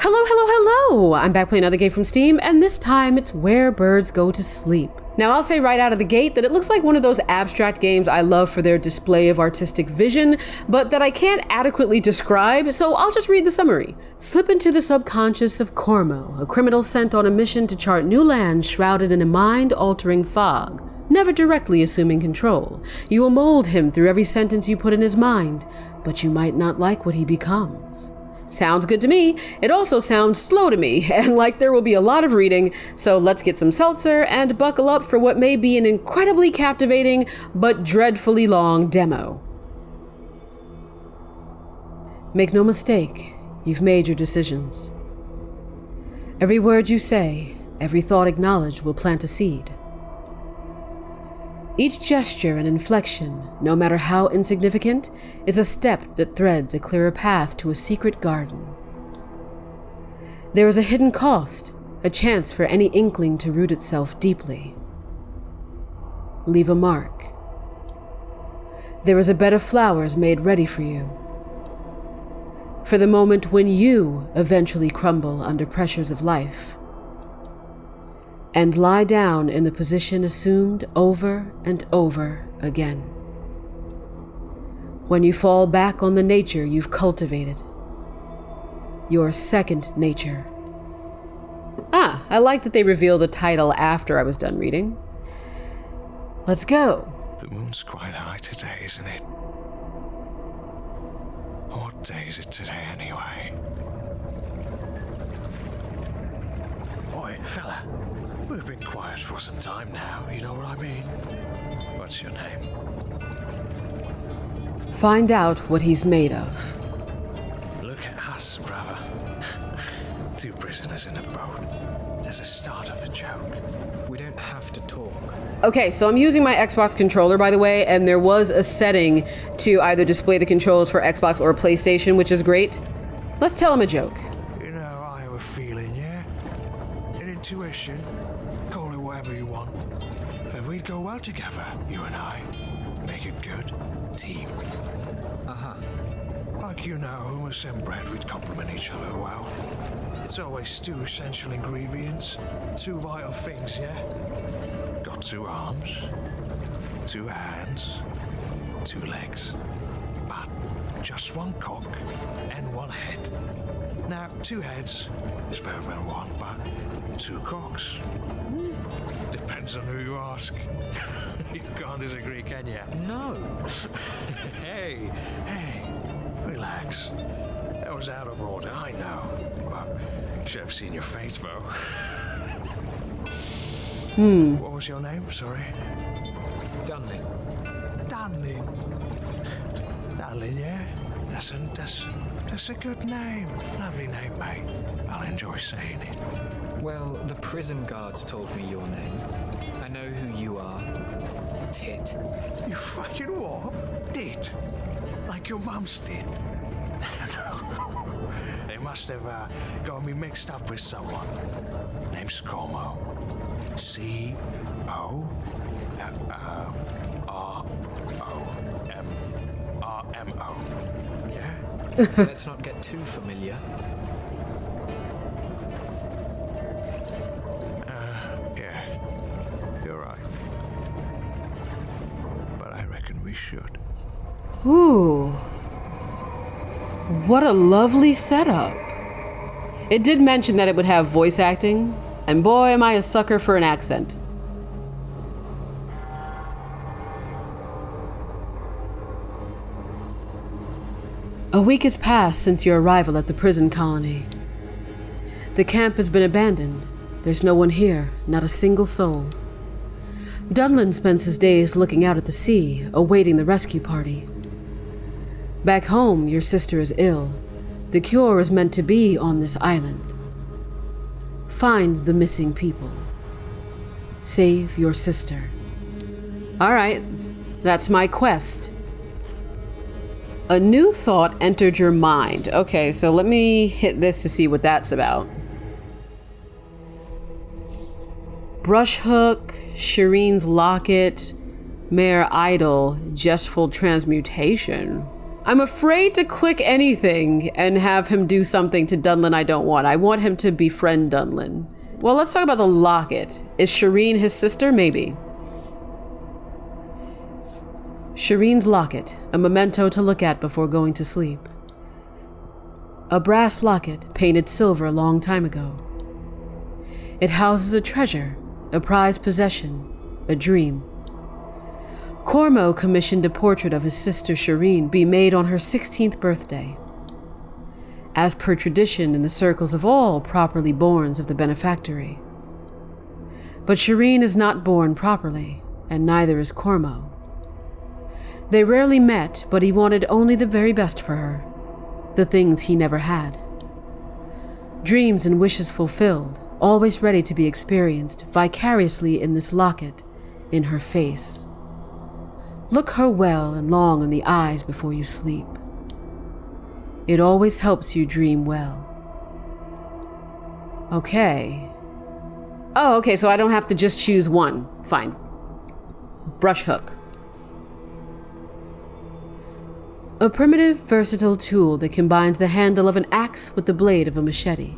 Hello, hello, hello! I'm back playing another game from Steam, and this time it's Where Birds Go to Sleep. Now, I'll say right out of the gate that it looks like one of those abstract games I love for their display of artistic vision, but that I can't adequately describe, so I'll just read the summary. Slip into the subconscious of Cormo, a criminal sent on a mission to chart new lands shrouded in a mind-altering fog. Never directly assuming control, you will mold him through every sentence you put in his mind, but you might not like what he becomes. Sounds good to me. It also sounds slow to me, and like there will be a lot of reading, so let's get some seltzer and buckle up for what may be an incredibly captivating but dreadfully long demo. Make no mistake, you've made your decisions. Every word you say, every thought acknowledged will plant a seed. Each gesture and inflection, no matter how insignificant, is a step that threads a clearer path to a secret garden. There is a hidden cost, a chance for any inkling to root itself deeply. Leave a mark. There is a bed of flowers made ready for you. For the moment when you eventually crumble under pressures of life, and lie down in the position assumed over and over again. When you fall back on the nature you've cultivated, your second nature. I like that they reveal the title after I was done reading. Let's go. The moon's quite high today, isn't it? What day is it today, anyway? Oi, fella. We've been quiet for some time now, you know what I mean? What's your name? Find out what he's made of. Look at us, brother. Two prisoners in a boat. There's a start of a joke. We don't have to talk. Okay, so I'm using my Xbox controller, by the way, and there was a setting to either display the controls for Xbox or PlayStation, which is great. Let's tell him a joke. You know, I have a feeling, yeah? An intuition. Call it whatever you want. But we'd go well together, you and I. Make a good team. Uh-huh. Like you know, hummus and bread, we'd complement each other well. It's always two essential ingredients. Two vital things, yeah? Got two arms, two hands, two legs. But just one cock and one head. Now, two heads is better than one, but two cocks. Depends on who you ask. You can't disagree, can you? No. Hey, relax. That was out of order, I know. But should have seen your face, though. What was your name? Sorry. Dunlin. Dunlin, yeah? That's a good name. Lovely name, mate. I'll enjoy saying it. Well, the prison guards told me your name. I know who you are. Tit. You fucking what? Did? Like your mum's did? No. They must have got me mixed up with someone. Name's Cormo. C-O-R-O-M-R-M-O. Yeah? Let's not get too familiar. Yeah. You're right. But I reckon we should. Ooh. What a lovely setup. It did mention that it would have voice acting, and boy, am I a sucker for an accent. A week has passed since your arrival at the prison colony. The camp has been abandoned. There's no one here, not a single soul. Dunlin spends his days looking out at the sea, awaiting the rescue party. Back home, your sister is ill. The cure is meant to be on this island. Find the missing people. Save your sister. All right, that's my quest. A new thought entered your mind. Okay, so let me hit this to see what that's about. Brush hook, Shireen's locket, Mare idol, jestful transmutation. I'm afraid to click anything and have him do something to Dunlin I don't want. I want him to befriend Dunlin. Well, let's talk about the locket. Is Shireen his sister? Maybe. Shireen's locket, a memento to look at before going to sleep. A brass locket painted silver a long time ago. It houses a treasure, a prized possession, a dream. Cormo commissioned a portrait of his sister Shireen be made on her 16th birthday. As per tradition in the circles of all properly borns of the benefactory. But Shireen is not born properly, and neither is Cormo. They rarely met, but he wanted only the very best for her, the things he never had. Dreams and wishes fulfilled, always ready to be experienced vicariously in this locket, in her face. Look her well and long in the eyes before you sleep. It always helps you dream well. Okay. Oh, okay, so I don't have to just choose one. Fine. Brush hook. A primitive, versatile tool that combines the handle of an axe with the blade of a machete.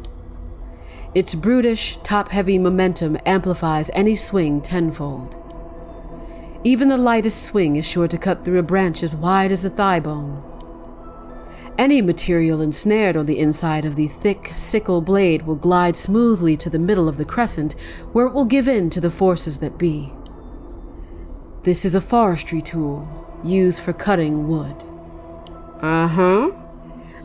Its brutish, top-heavy momentum amplifies any swing tenfold. Even the lightest swing is sure to cut through a branch as wide as a thigh bone. Any material ensnared on the inside of the thick, sickle blade will glide smoothly to the middle of the crescent, where it will give in to the forces that be. This is a forestry tool, used for cutting wood. I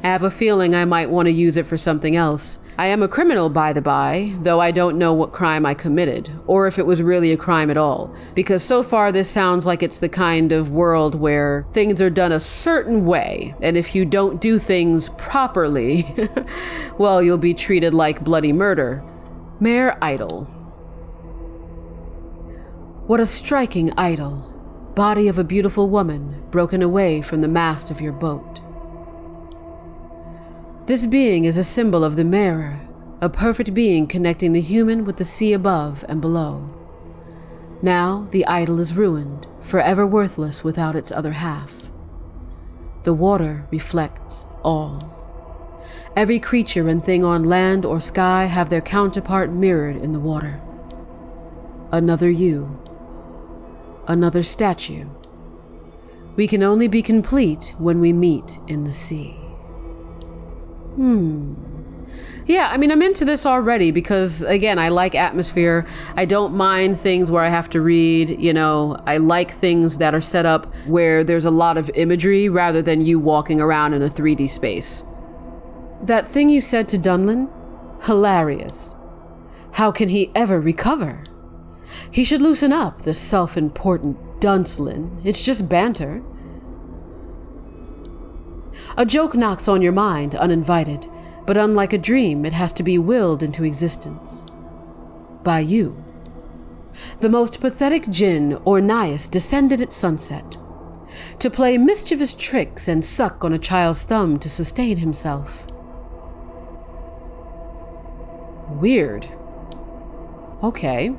have a feeling I might want to use it for something else. I am a criminal, by the by, though I don't know what crime I committed, or if it was really a crime at all, because so far this sounds like it's the kind of world where things are done a certain way, and if you don't do things properly, well, you'll be treated like bloody murder. Mere idol. What a striking idol. Body of a beautiful woman, broken away from the mast of your boat. This being is a symbol of the mirror, a perfect being connecting the human with the sea above and below. Now the idol is ruined, forever worthless without its other half. The water reflects all. Every creature and thing on land or sky have their counterpart mirrored in the water. Another you. Another statue. We can only be complete when we meet in the sea. Yeah, I mean, I'm into this already because, again, I like atmosphere. I don't mind things where I have to read, I like things that are set up where there's a lot of imagery rather than you walking around in a 3D space. That thing you said to Dunlin? Hilarious. How can he ever recover? He should loosen up, the self-important Dunslin. It's just banter. A joke knocks on your mind, uninvited, but unlike a dream, it has to be willed into existence. By you. The most pathetic djinn or Nias descended at sunset, to play mischievous tricks and suck on a child's thumb to sustain himself. Weird. Okay.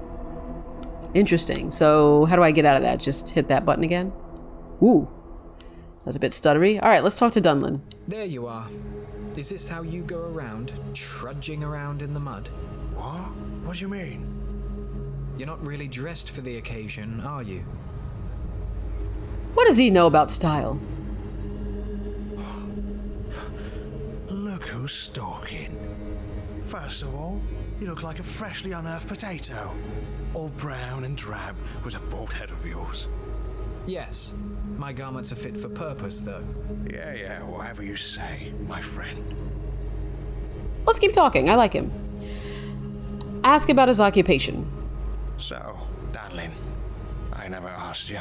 Interesting. So how do I get out of that? Just hit that button again? Ooh. That was a bit stuttery. All right, let's talk to Dunlin. There you are. Is this how you go around, trudging around in the mud? What? What do you mean? You're not really dressed for the occasion, are you? What does he know about style? Look who's stalking. First of all, you look like a freshly unearthed potato. All brown and drab with a bald head of yours. Yes. My garments are fit for purpose, though. Yeah, whatever you say, my friend. Let's keep talking. I like him. Ask about his occupation. So, Dunlin, I never asked you.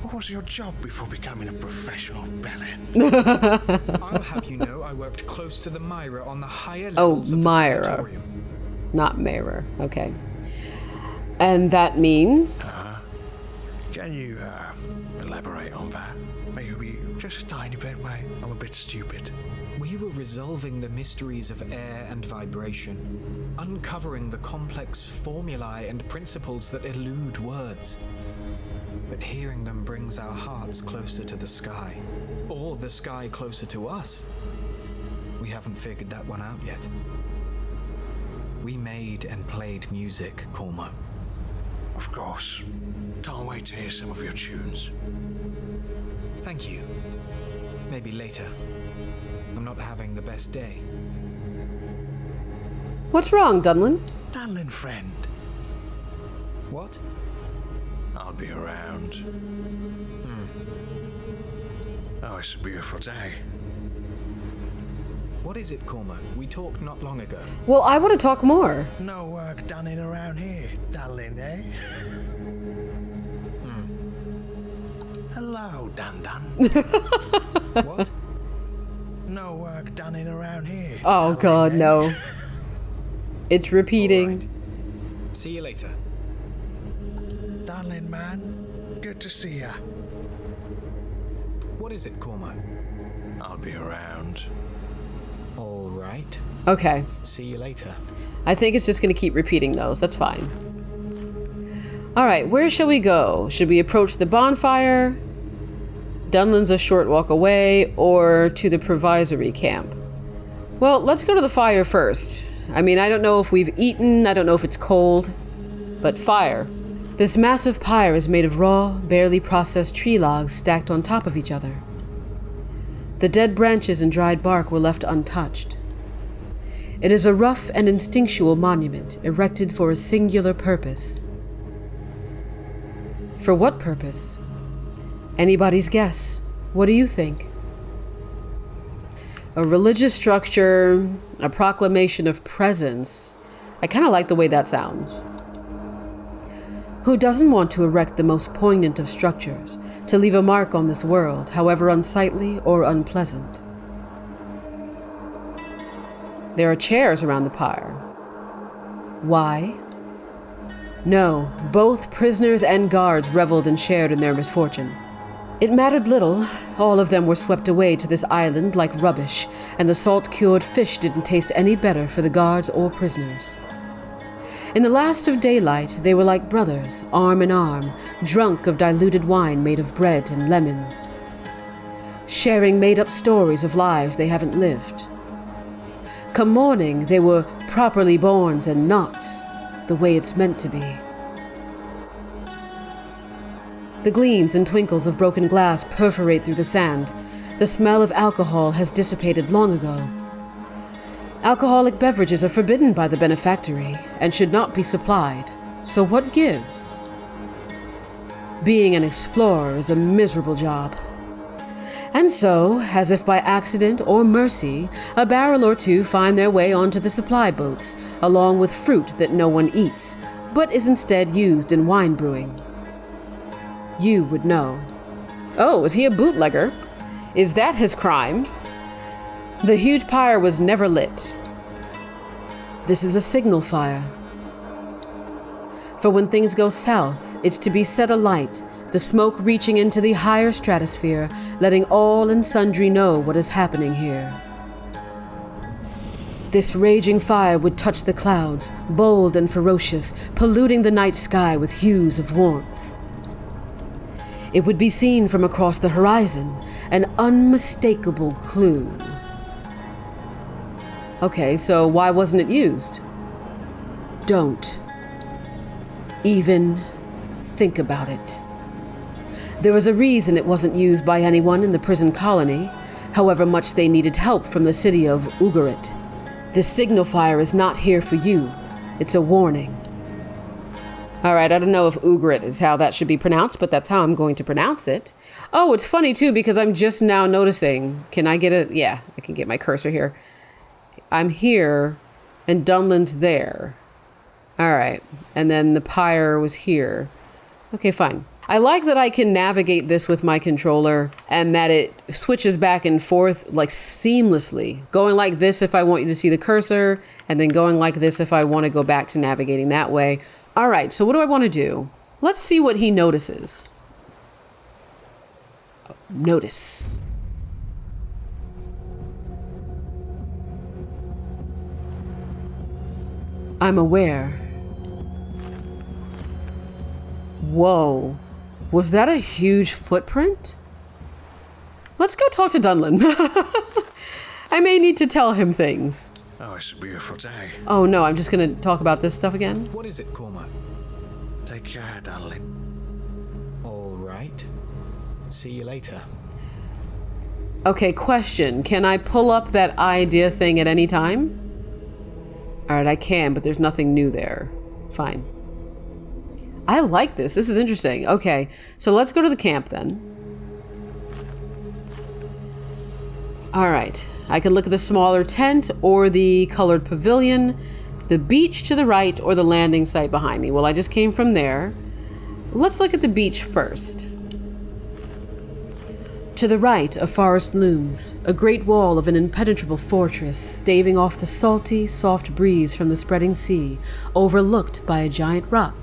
What was your job before becoming a professional bellend? I'll have you know I worked close to the Myra on the higher Oh, levels of the Myra. sanatorium. Not mirror. Okay. And that means? Can you elaborate on that? Maybe just a tiny bit, mate. I'm a bit stupid. We were resolving the mysteries of air and vibration, uncovering the complex formulae and principles that elude words. But hearing them brings our hearts closer to the sky. Or the sky closer to us? We haven't figured that one out yet. We made and played music, Cormo. Of course. Can't wait to hear some of your tunes. Thank you. Maybe later. I'm not having the best day. What's wrong, Dunlin? Danlin, friend. What? I'll be around. Oh, it's a beautiful day. What is it, Cormo? We talked not long ago. Well, I want to talk more. No work done in around here, Danlin, eh? Hello, Dan. What? No work done in around here. Oh, Danlin, God, eh? no. It's repeating. See you later. Danlin, man. Good to see ya. What is it, Cormo? I'll be around. All right. Okay. See you later. I think it's just going to keep repeating those. That's fine. All right, where shall we go? Should we approach the bonfire? Dunlin's a short walk away, or to the provisory camp? Well, let's go to the fire first. I mean, I don't know if we've eaten, I don't know if it's cold, but fire. This massive pyre is made of raw, barely processed tree logs stacked on top of each other. The dead branches and dried bark were left untouched. It is a rough and instinctual monument erected for a singular purpose. For what purpose? Anybody's guess. What do you think? A religious structure, a proclamation of presence. I kind of like the way that sounds. Who doesn't want to erect the most poignant of structures, to leave a mark on this world, however unsightly or unpleasant? There are chairs around the pyre. Why? No, both prisoners and guards reveled and shared in their misfortune. It mattered little. All of them were swept away to this island like rubbish, and the salt-cured fish didn't taste any better for the guards or prisoners. In the last of daylight, they were like brothers, arm in arm, drunk of diluted wine made of bread and lemons, sharing made-up stories of lives they haven't lived. Come morning, they were properly borns and knots, the way it's meant to be. The gleams and twinkles of broken glass perforate through the sand. The smell of alcohol has dissipated long ago. Alcoholic beverages are forbidden by the benefactory and should not be supplied. So what gives? Being an explorer is a miserable job. And so, as if by accident or mercy, a barrel or two find their way onto the supply boats, along with fruit that no one eats, but is instead used in wine brewing. You would know. Oh, is he a bootlegger? Is that his crime? The huge pyre was never lit. This is a signal fire. For when things go south, it's to be set alight, the smoke reaching into the higher stratosphere, letting all and sundry know what is happening here. This raging fire would touch the clouds, bold and ferocious, polluting the night sky with hues of warmth. It would be seen from across the horizon, an unmistakable clue. Okay, so why wasn't it used? Don't even think about it. There was a reason it wasn't used by anyone in the prison colony, however much they needed help from the city of Ugarit. This signal fire is not here for you. It's a warning. Alright, I don't know if Ugarit is how that should be pronounced, but that's how I'm going to pronounce it. Oh, it's funny too, because I'm just now noticing. Can I get a... Yeah, I can get my cursor here. I'm here, and Dunlin's there. Alright, and then the pyre was here. Okay, fine. I like that I can navigate this with my controller, and that it switches back and forth, like, seamlessly. Going like this if I want you to see the cursor, and then going like this if I want to go back to navigating that way. Alright, so what do I want to do? Let's see what he notices. Notice. I'm aware. Whoa. Was that a huge footprint? Let's go talk to Dunlin. I may need to tell him things. Oh, it's a beautiful day. Oh no, I'm just gonna talk about this stuff again? What is it, Cormo? Take care, darling. All right. See you later. Okay, question. Can I pull up that idea thing at any time? Alright, I can, but there's nothing new there. Fine. I like this. This is interesting. Okay, so let's go to the camp then. Alright, I can look at the smaller tent or the colored pavilion, the beach to the right, or the landing site behind me. Well, I just came from there. Let's look at the beach first. To the right, a forest looms, a great wall of an impenetrable fortress, staving off the salty, soft breeze from the spreading sea, overlooked by a giant rock.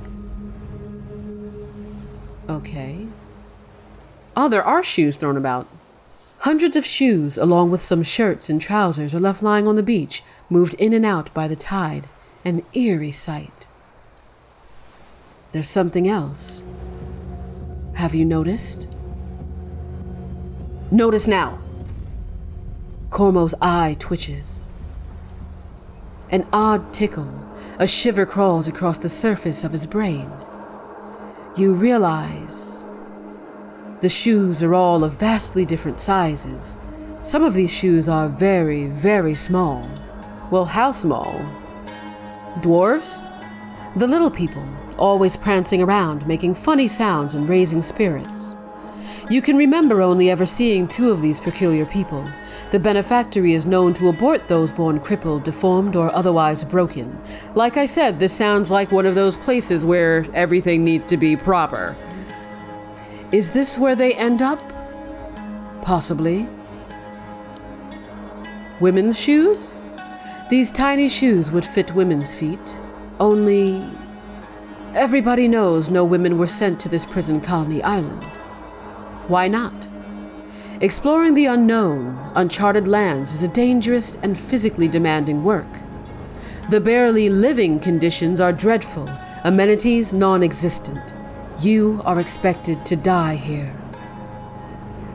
Okay. Oh, there are shoes thrown about. Hundreds of shoes, along with some shirts and trousers, are left lying on the beach, moved in and out by the tide. An eerie sight. There's something else. Have you noticed? Notice now. Cormo's eye twitches. An odd tickle, a shiver crawls across the surface of his brain. You realize the shoes are all of vastly different sizes. Some of these shoes are very, very small. Well, how small? Dwarves? The little people, always prancing around, making funny sounds and raising spirits. You can remember only ever seeing two of these peculiar people. The benefactory is known to abort those born crippled, deformed, or otherwise broken. Like I said, this sounds like one of those places where everything needs to be proper. Is this where they end up? Possibly. Women's shoes? These tiny shoes would fit women's feet. Only, everybody knows no women were sent to this prison colony island. Why not? Exploring the unknown, uncharted lands is a dangerous and physically demanding work. The barely living conditions are dreadful, amenities non-existent. You are expected to die here.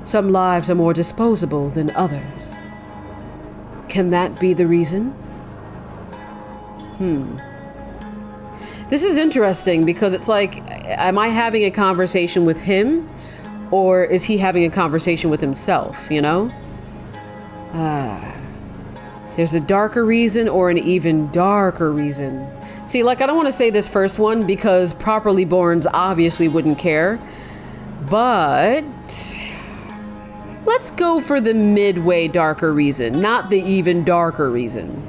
Some lives are more disposable than others. Can that be the reason? This is interesting because it's like, am I having a conversation with him? Or is he having a conversation with himself, you know? There's a darker reason or an even darker reason. See, like, I don't want to say this first one because properly borns obviously wouldn't care. But let's go for the midway darker reason, not the even darker reason.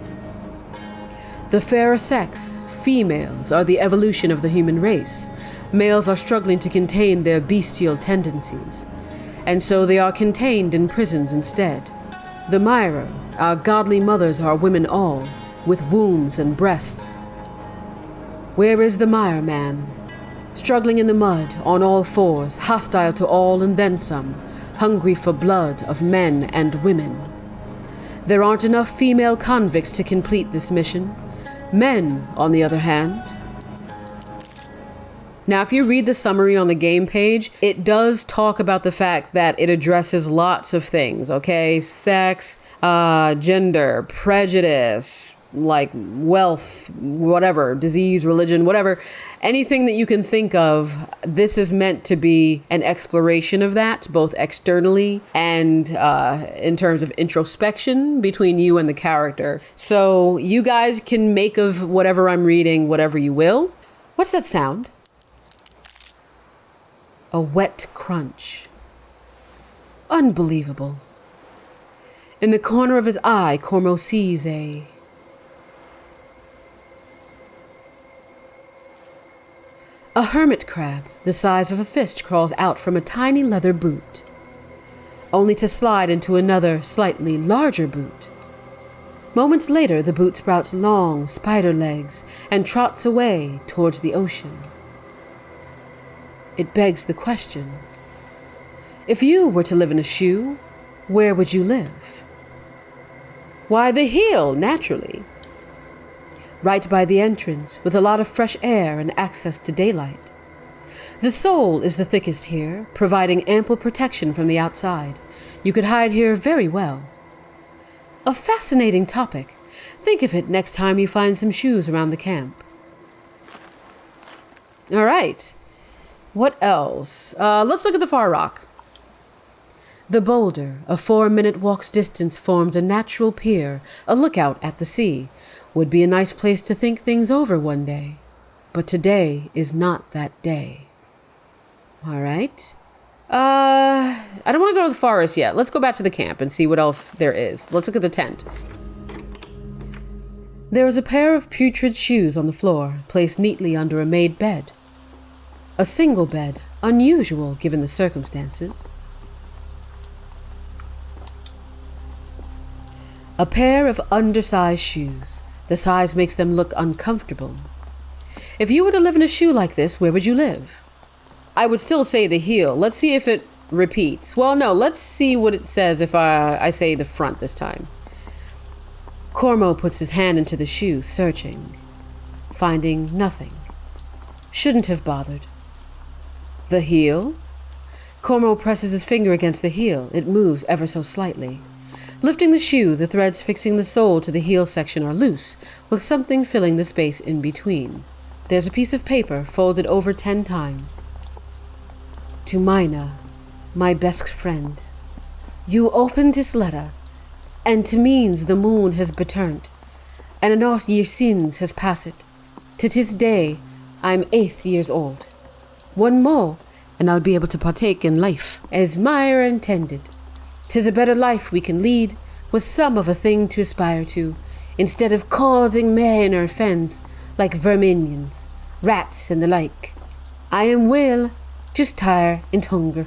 The fairer sex, females, are the evolution of the human race. Males are struggling to contain their bestial tendencies, and so they are contained in prisons instead. The Myra, our godly mothers, are women all, with wombs and breasts. Where is the Myra man? Struggling in the mud, on all fours, hostile to all and then some, hungry for blood of men and women. There aren't enough female convicts to complete this mission. Men, on the other hand. Now, if you read the summary on the game page, it does talk about the fact that it addresses lots of things, okay? Sex, gender, prejudice, like wealth, whatever, disease, religion, whatever. Anything that you can think of, this is meant to be an exploration of that, both externally and in terms of introspection between you and the character. So you guys can make of whatever I'm reading whatever you will. What's that sound? A wet crunch. Unbelievable. In the corner of his eye, Cormo sees a hermit crab the size of a fist crawls out from a tiny leather boot, only to slide into another, slightly larger boot. Moments later, the boot sprouts long spider legs and trots away towards the ocean. It begs the question, if you were to live in a shoe, where would you live? Why, the heel, naturally. Right by the entrance, with a lot of fresh air and access to daylight. The sole is the thickest here, providing ample protection from the outside. You could hide here very well. A fascinating topic. Think of it next time you find some shoes around the camp. All right. What else? Let's look at the far rock. The boulder, a 4-minute walk's distance, forms a natural pier, a lookout at the sea. Would be a nice place to think things over one day. But today is not that day. All right. I don't want to go to the forest yet. Let's go back to the camp and see what else there is. Let's look at the tent. There is a pair of putrid shoes on the floor, placed neatly under a made bed. A single bed, unusual given the circumstances. A pair of undersized shoes. The size makes them look uncomfortable. If you were to live in a shoe like this, where would you live? I would still say the heel. Let's see if it repeats. Well, no, let's see what it says if I say the front this time. Cormo puts his hand into the shoe, searching. Finding nothing. Shouldn't have bothered. The heel? Cormo presses his finger against the heel. It moves ever so slightly. Lifting the shoe, the threads fixing the sole to the heel section are loose, with something filling the space in between. There's a piece of paper folded over 10 times. To Mina, my best friend. You opened this letter, and to means the moon has beturnt, and an off year sins has passed. To this day, I'm 8 years old. One more, and I'll be able to partake in life, as Meyer intended. 'Tis a better life we can lead, with some of a thing to aspire to, instead of causing men or fens, like verminions, rats, and the like. I am well, just tired and hunger.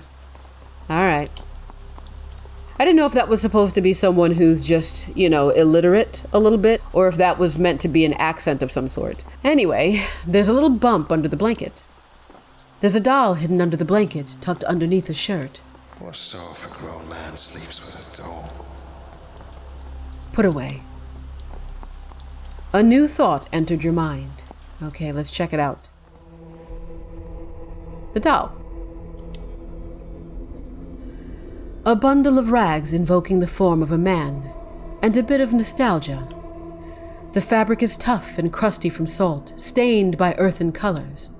All right. I didn't know if that was supposed to be someone who's just, illiterate a little bit, or if that was meant to be an accent of some sort. Anyway, there's a little bump under the blanket. There's a doll hidden under the blanket, tucked underneath a shirt. What sort of a grown man sleeps with a doll? Put away. A new thought entered your mind. Okay, let's check it out. The doll. A bundle of rags invoking the form of a man, and a bit of nostalgia. The fabric is tough and crusty from salt, stained by earthen colors.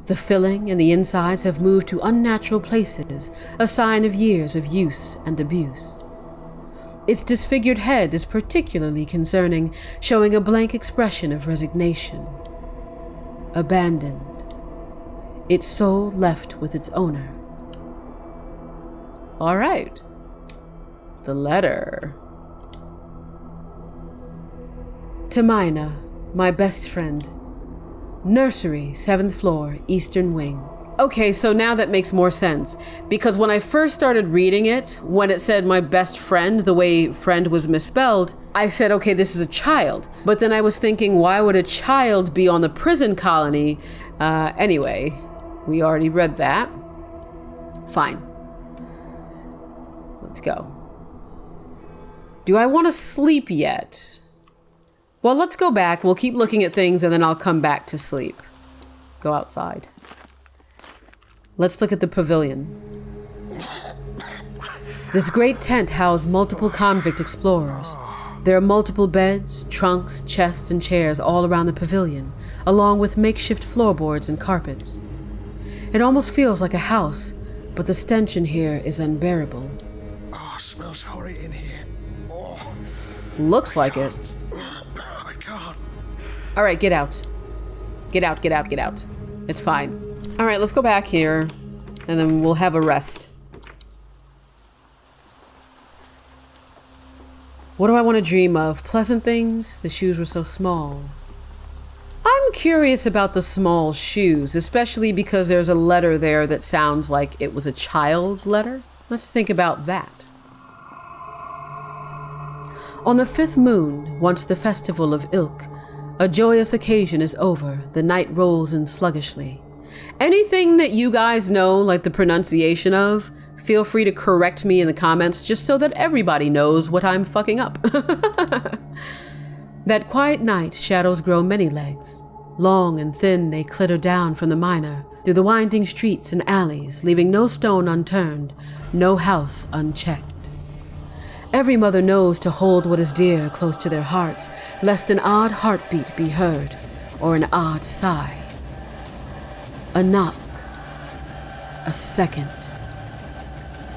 The filling and the insides have moved to unnatural places, a sign of years of use and abuse. Its disfigured head is particularly concerning, showing a blank expression of resignation. Abandoned. Its soul left with its owner. All right. The letter. To Mina, my best friend. Nursery, 7th floor, eastern wing. Okay, so now that makes more sense. Because when I first started reading it, when it said my best friend, the way friend was misspelled, I said, okay, this is a child. But then I was thinking, why would a child be on the prison colony? Anyway, we already read that. Fine. Let's go. Do I want to sleep yet? Well, let's go back. We'll keep looking at things and then I'll come back to sleep. Go outside. Let's look at the pavilion. This great tent housed multiple convict explorers. There are multiple beds, trunks, chests, and chairs all around the pavilion, along with makeshift floorboards and carpets. It almost feels like a house, but the stench in here is unbearable. Oh, smells horrid in here. Oh, Looks like it. I can't. All right, get out. Get out, get out, get out. It's fine. All right, let's go back here, and then we'll have a rest. What do I want to dream of? Pleasant things? The shoes were so small. I'm curious about the small shoes, especially because there's a letter there that sounds like it was a child's letter. Let's think about that. On the 5th moon, once the festival of Ilk, a joyous occasion is over, the night rolls in sluggishly. Anything that you guys know, like the pronunciation of, feel free to correct me in the comments just so that everybody knows what I'm fucking up. That quiet night, shadows grow many legs. Long and thin, they clitter down from the miner, through the winding streets and alleys, leaving no stone unturned, no house unchecked. Every mother knows to hold what is dear close to their hearts, lest an odd heartbeat be heard, or an odd sigh. A knock. A second.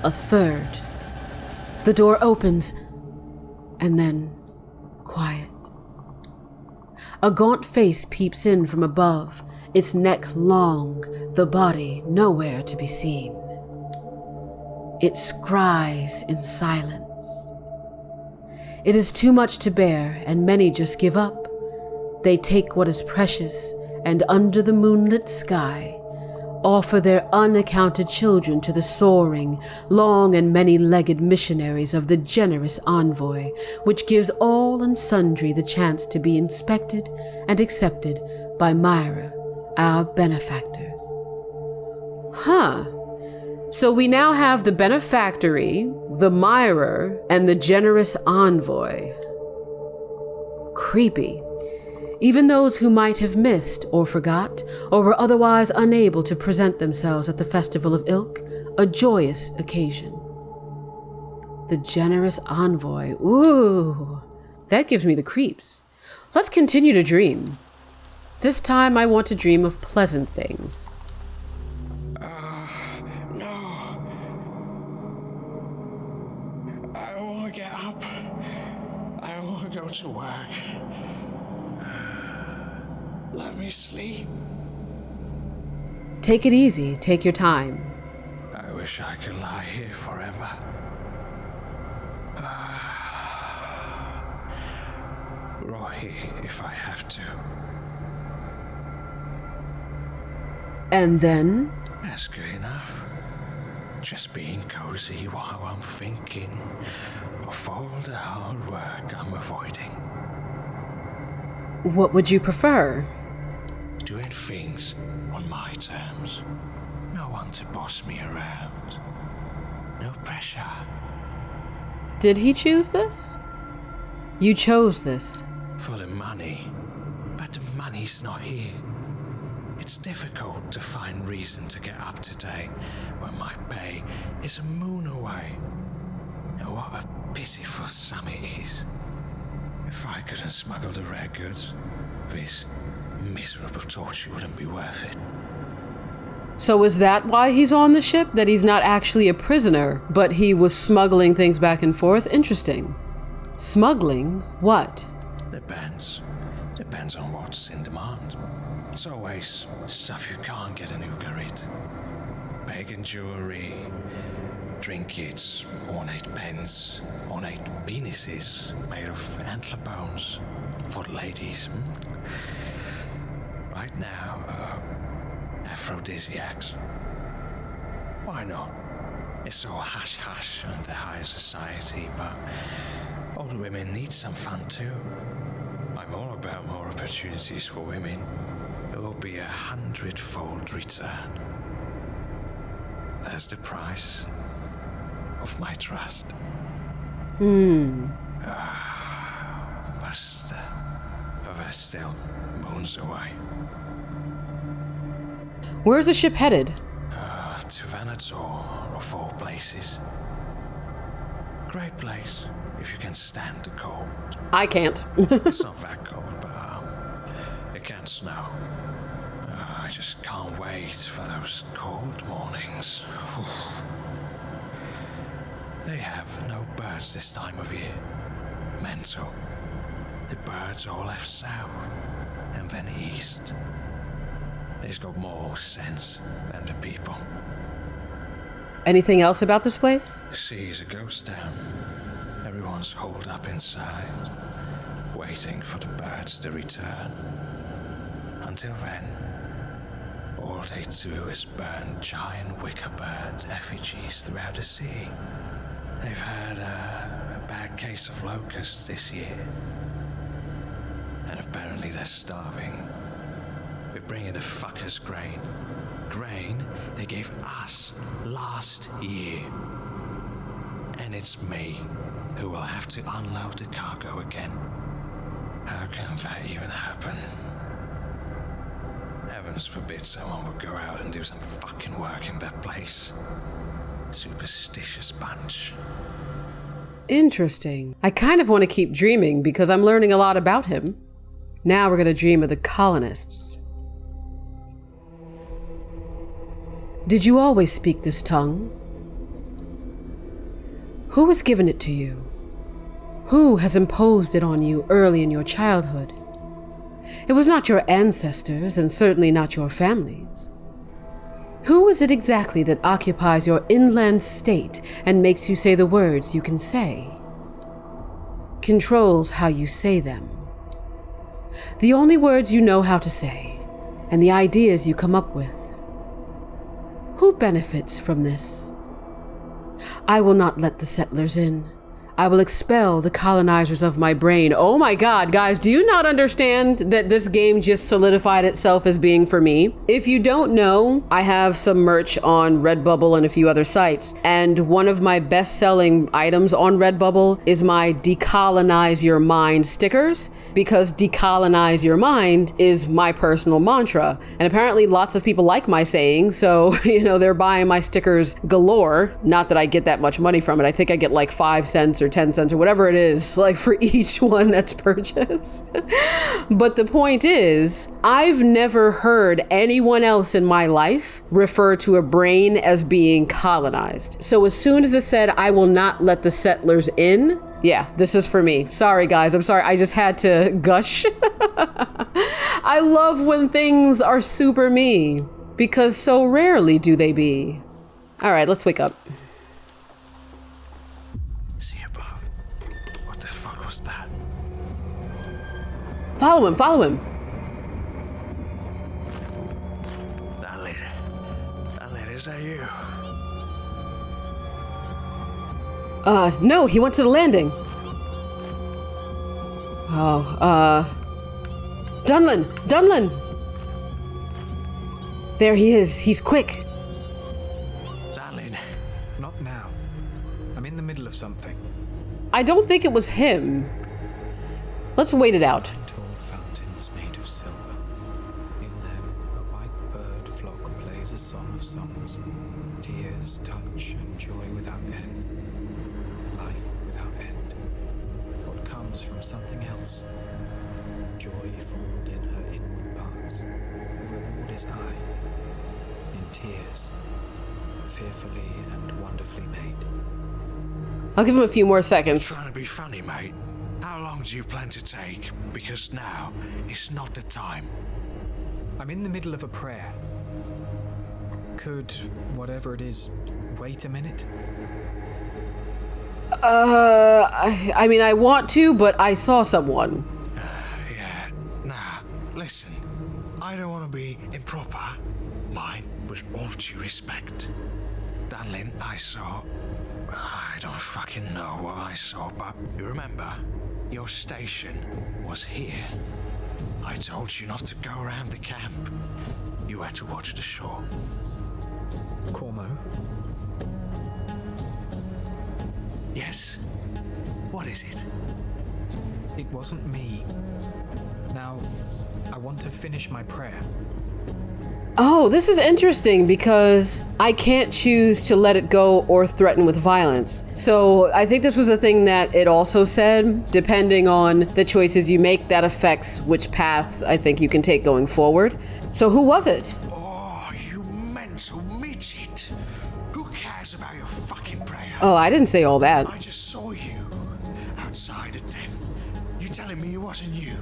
A third. The door opens, and then quiet. A gaunt face peeps in from above, its neck long, the body nowhere to be seen. It scries in silence. It is too much to bear, and many just give up. They take what is precious, and under the moonlit sky, offer their unaccounted children to the soaring, long and many-legged missionaries of the generous envoy, which gives all and sundry the chance to be inspected and accepted by Myra, our benefactors. Huh. So we now have the benefactory, the Myra, and the generous envoy. Creepy. Even those who might have missed or forgot, or were otherwise unable to present themselves at the Festival of Ilk, a joyous occasion. The generous envoy. Ooh, that gives me the creeps. Let's continue to dream. This time I want to dream of pleasant things. No. I want to get up. I want to go to work. Let me sleep. Take it easy. Take your time. I wish I could lie here forever. Right here if I have to. And then? That's good enough. Just being cozy while I'm thinking of all the hard work I'm avoiding. What would you prefer? Doing things on my terms. No one to boss me around. No pressure. Did he choose this? You chose this. For the money. But the money's not here. It's difficult to find reason to get up today when my pay is a moon away. And what a pitiful sum it is. If I couldn't smuggle the rare goods, this miserable torture wouldn't be worth it. So is that why he's on the ship? That he's not actually a prisoner, but he was smuggling things back and forth? Interesting. Smuggling? What? Depends on what's in demand. It's always stuff you can't get in Ugarit. Pagan jewelry, trinkets, ornate pens, ornate penises made of antler bones for the ladies. Right now, aphrodisiacs. Why not? It's all hush-hush under higher society, but all women need some fun too. I'm all about more opportunities for women. It will be 100-fold return. That's the price of my trust. But that's still moons away. Where's the ship headed? To Vanator, of all places. Great place, if you can stand the cold. I can't. It's not that cold, but it can snow. I just can't wait for those cold mornings. They have no birds this time of year. Mental. The birds all left south and then east. They've got more sense than the people. Anything else about this place? The sea is a ghost town. Everyone's holed up inside, waiting for the birds to return. Until then, all they do is burn giant wicker bird effigies throughout the sea. They've had a bad case of locusts this year. And apparently they're starving. We're bringing the fuckers grain. Grain they gave us last year. And it's me who will have to unload the cargo again. How can that even happen? Heavens forbid someone would go out and do some fucking work in that place. Superstitious bunch. Interesting. I kind of want to keep dreaming because I'm learning a lot about him. Now we're going to dream of the colonists. Did you always speak this tongue? Who has given it to you? Who has imposed it on you early in your childhood? It was not your ancestors, and certainly not your families. Who is it exactly that occupies your inland state and makes you say the words you can say? Controls how you say them. The only words you know how to say, and the ideas you come up with. Who benefits from this? I will not let the settlers in. I will expel the colonizers of my brain. Oh my God, guys, do you not understand that this game just solidified itself as being for me? If you don't know, I have some merch on Redbubble and a few other sites, and one of my best-selling items on Redbubble is my Decolonize Your Mind stickers, because decolonize your mind is my personal mantra. And apparently lots of people like my saying, so, they're buying my stickers galore. Not that I get that much money from it. I think I get like 5 cents or 10 cents or whatever it is, like for each one that's purchased. But the point is, I've never heard anyone else in my life refer to a brain as being colonized. So as soon as it said, I will not let the settlers in, yeah, this is for me. Sorry, guys. I'm sorry. I just had to gush. I love when things are super me, because so rarely do they be. All right, let's wake up. See above. What the fuck was that? Follow him, follow him. Darling, is that you? No, he went to the landing. Dunlin! There he is. He's quick. Darling. Not now. I'm in the middle of something. I don't think it was him. Let's wait it out. Tall fountains made of silver. In them, a white bird flock plays a song of songs. Tears, touch, and joy without end. Life without end. What comes from something else? Joy formed in her inward parts. The reward is I. In tears. Fearfully and wonderfully made. I'll give him a few more seconds. Trying to be funny, mate. How long do you plan to take? Because now is not the time. I'm in the middle of a prayer. Could whatever it is wait a minute? I mean, I want to, but I saw someone. Yeah, nah, listen. I don't want to be improper. Mine was all due respect. Darling, I don't fucking know what I saw, but you remember, your station was here. I told you not to go around the camp. You had to watch the shore. Cormo? Yes. What is it? It wasn't me. Now, I want to finish my prayer. Oh, this is interesting because I can't choose to let it go or threaten with violence. So I think this was a thing that it also said, depending on the choices you make, that affects which paths I think you can take going forward. So who was it? Oh, you mental midget. Who cares about your fucking prayer? Oh, I didn't say all that. I just saw you outside at 10. You telling me it wasn't you?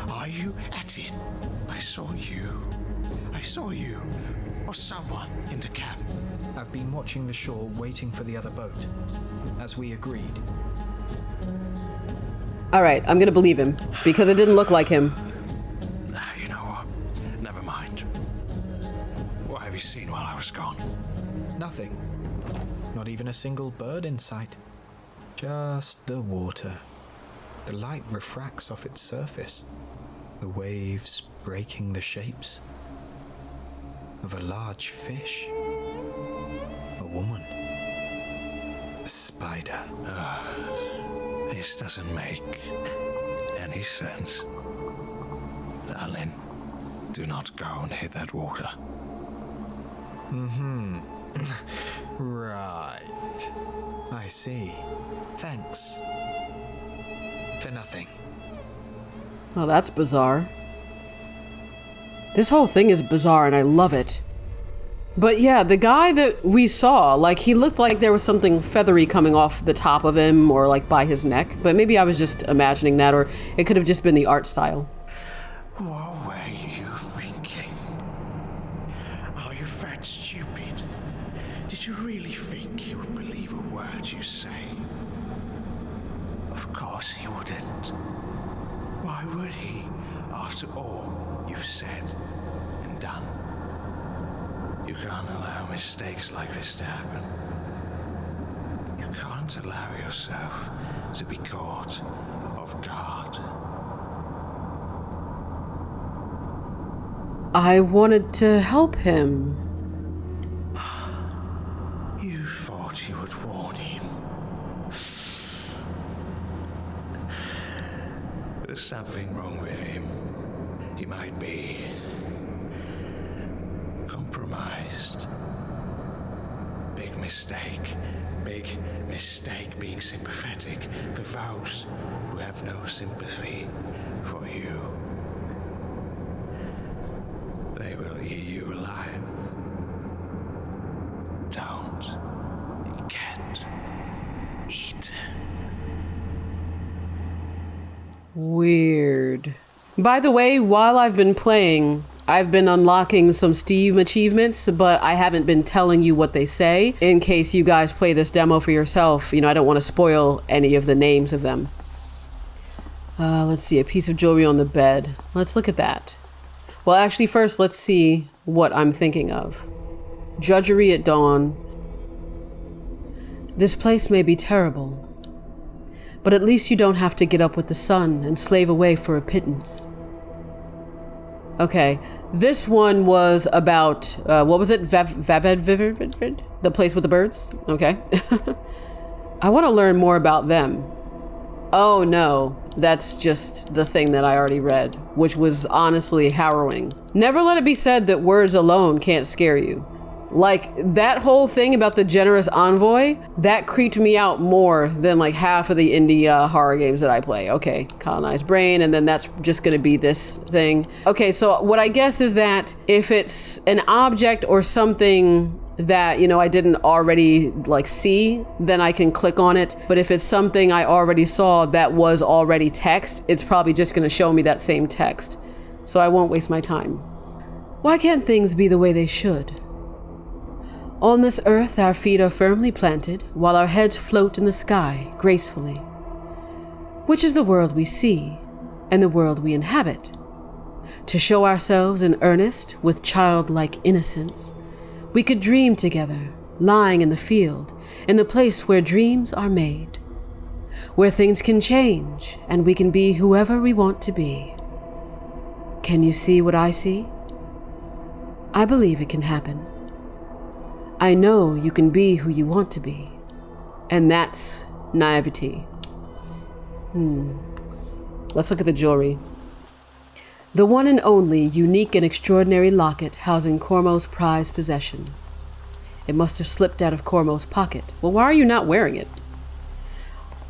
Are you at it? I saw you. Or someone in the camp. I've been watching the shore, waiting for the other boat, as we agreed. All right, I'm gonna believe him because it didn't look like him. You know what? Never mind. What have you seen while I was gone? Nothing. Not even a single bird in sight. Just the water. The light refracts off its surface. The waves breaking the shapes of a large fish. A woman. A spider. This doesn't make any sense. Darling, do not go near that water. Right. I see. Thanks. For nothing. Oh, that's bizarre. This whole thing is bizarre and I love it. But yeah, the guy that we saw, like, he looked like there was something feathery coming off the top of him or like by his neck. But maybe I was just imagining that, or it could have just been the art style. What were you thinking? Are you that stupid? Did you really think he would believe a word you say? Of course he wouldn't. Why would he, after all you've said and done? You can't allow mistakes like this to happen. You can't allow yourself to be caught off guard. I wanted to help him. You thought you would warn him. There's something wrong with him. He might be compromised. Big mistake being sympathetic for those who have no sympathy for you. They will eat you alive. Don't get eaten. Weird. By the way, while I've been playing, I've been unlocking some Steam achievements, but I haven't been telling you what they say in case you guys play this demo for yourself. You know, I don't want to spoil any of the names of them. Let's see, a piece of jewelry on the bed. Let's look at that. Well, actually, first, let's see what I'm thinking of. Drudgery at dawn. This place may be terrible, but at least you don't have to get up with the sun and slave away for a pittance. Okay, this one was about, what was it? Vaved? The place with the birds? Okay. I want to learn more about them. Oh no, that's just the thing that I already read, which was honestly harrowing. Never let it be said that words alone can't scare you. Like, that whole thing about the generous envoy, that creeped me out more than like half of the indie horror games that I play. Okay, colonized brain, and then that's just gonna be this thing. Okay, so what I guess is that if it's an object or something that, you know, I didn't already like see, then I can click on it. But if it's something I already saw that was already text, it's probably just gonna show me that same text. So I won't waste my time. Why can't things be the way they should? On this earth, our feet are firmly planted, while our heads float in the sky gracefully. Which is the world we see, and the world we inhabit? To show ourselves in earnest, with childlike innocence, we could dream together, lying in the field, in the place where dreams are made, where things can change, and we can be whoever we want to be. Can you see what I see? I believe it can happen. I know you can be who you want to be, and that's naivety. Let's look at the jewelry. The one and only unique and extraordinary locket housing Cormo's prized possession. It must have slipped out of Cormo's pocket. Well, why are you not wearing it?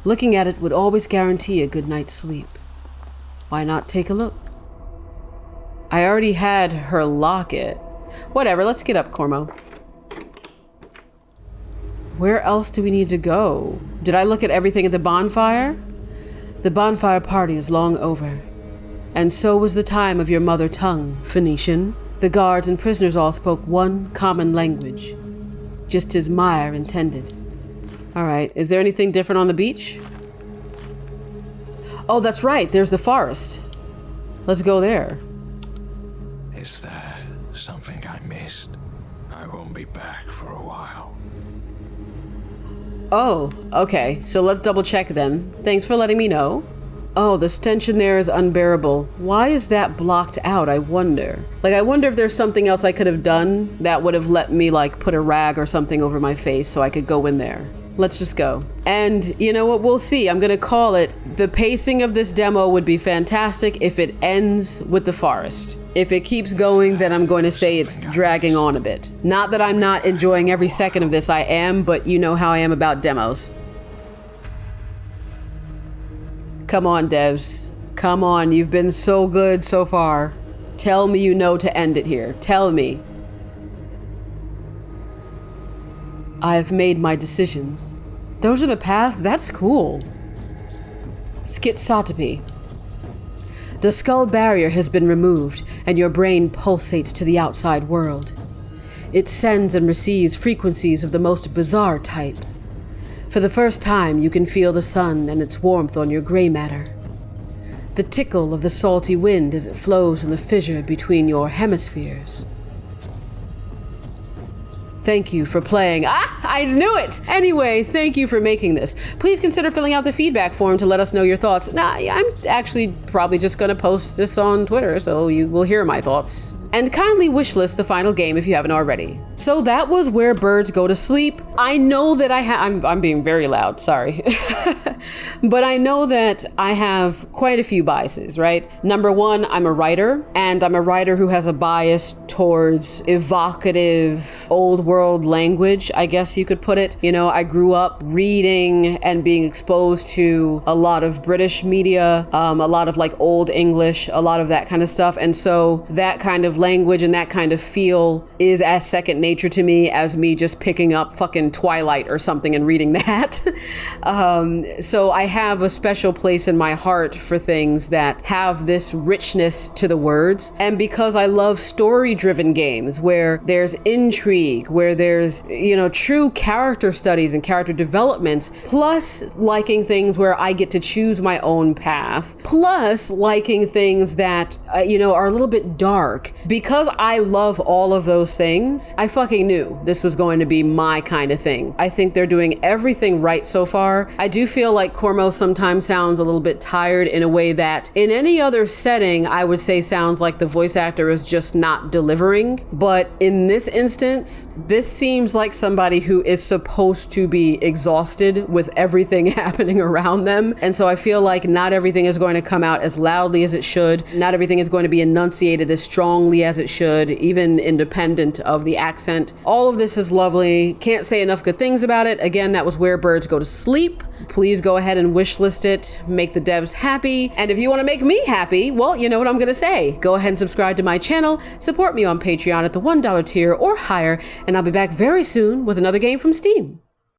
Looking at it would always guarantee a good night's sleep. Why not take a look? I already had her locket. Whatever, let's get up, Cormo. Where else do we need to go? Did I look at everything at the bonfire? The bonfire party is long over. And so was the time of your mother tongue, Phoenician. The guards and prisoners all spoke one common language, just as Meyer intended. All right, is there anything different on the beach? Oh, that's right, there's the forest. Let's go there. Is there something I missed? I won't be back for a while. Oh, okay, so let's double check then. Thanks for letting me know. Oh, the stench in there is unbearable. Why is that blocked out, I wonder? Like, I wonder if there's something else I could have done that would have let me, like, put a rag or something over my face so I could go in there. Let's just go. And you know what? We'll see. I'm gonna call it. The pacing of this demo would be fantastic if it ends with the forest. If it keeps going, then I'm going to say it's dragging on a bit. Not that I'm not enjoying every second of this, I am, but you know how I am about demos. Come on, devs. Come on, you've been so good so far. Tell me you know to end it here. Tell me. I've made my decisions. Those are the paths? That's cool. Schizotomy. The skull barrier has been removed, and your brain pulsates to the outside world. It sends and receives frequencies of the most bizarre type. For the first time, you can feel the sun and its warmth on your gray matter. The tickle of the salty wind as it flows in the fissure between your hemispheres. Thank you for playing. I knew it! Anyway, thank you for making this. Please consider filling out the feedback form to let us know your thoughts. I'm actually probably just gonna post this on Twitter, so you will hear my thoughts. And kindly wishlist the final game if you haven't already. So that was Where Birds Go to Sleep. I know that I'm being very loud, sorry. But I know that I have quite a few biases, right? Number one, I'm a writer, and I'm a writer who has a bias towards evocative, old world language, I guess you could put it. You know, I grew up reading and being exposed to a lot of British media, a lot of like Old English, a lot of that kind of stuff. And so that kind of language and that kind of feel is as second nature to me as me just picking up fucking Twilight or something and reading that. So I have a special place in my heart for things that have this richness to the words. And because I love story-driven games where there's intrigue, where there's, you know, true character studies and character developments, plus liking things where I get to choose my own path, plus liking things that, you know, are a little bit dark. Because I love all of those things, I fucking knew this was going to be my kind of thing. I think they're doing everything right so far. I do feel like Cormo sometimes sounds a little bit tired in a way that in any other setting, I would say sounds like the voice actor is just not delivering. But in this instance, this seems like somebody who is supposed to be exhausted with everything happening around them. And so I feel like not everything is going to come out as loudly as it should. Not everything is going to be enunciated as strongly as it should, even independent of the accent. All of this is lovely. Can't say enough good things about it. Again, that was Where Birds Go to Sleep. Please go ahead and wishlist it. Make the devs happy. And if you want to make me happy, well, you know what I'm going to say. Go ahead and subscribe to my channel. Support me on Patreon at the $1 tier or higher. And I'll be back very soon with another game from Steam.